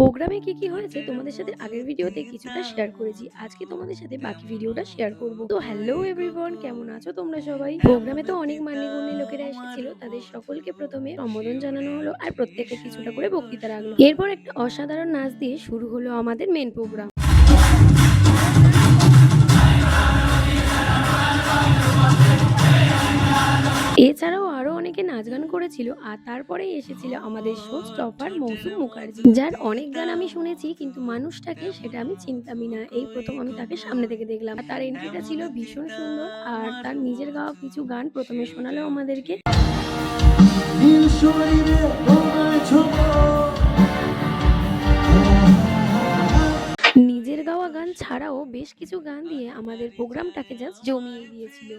প্রোগ্রামে কি হয়েছে তোমাদের সাথে আগের ভিডিওতে কিছুটা শেয়ার করেছি। আজকে তোমাদের সাথে বাকি ভিডিওটা শেয়ার করব। তো হ্যালো এভরিওয়ান, কেমন আছো তোমরা সবাই? প্রোগ্রামে তো অনেক মান্যগণ্য লোকেরা এসেছিল। তাদের সকলকে প্রথমে সম্বোধন জানানো হলো আর প্রত্যেককে কিছুটা করে বক্তৃতা রাখলো। এরপর একটা অসাধারণ নাচ দিয়ে শুরু হলো আমাদের মেন প্রোগ্রাম। এছাড়াও আরো অনেকে নাচ গান করেছিল। আর তারপরেই এসেছিল আমাদের শো স্টপার মৌসুম মুখার্জি, যার অনেক গান আমি শুনেছি কিন্তু মানুষটাকে সেটা আমি চিনতামই না। এই প্রথম আমি তাকে সামনে থেকে দেখলাম। আর তার এন্ট্রিটা ছিল ভীষণ সুন্দর। আর তার নিজের গাওয়া কিছু গান প্রথমে শোনালো আমাদেরকে। নিজের গাওয়া গান ছাড়াও বেশ কিছু গান দিয়ে আমাদের প্রোগ্রামটাকে জাস্ট জমিয়ে দিয়েছিল।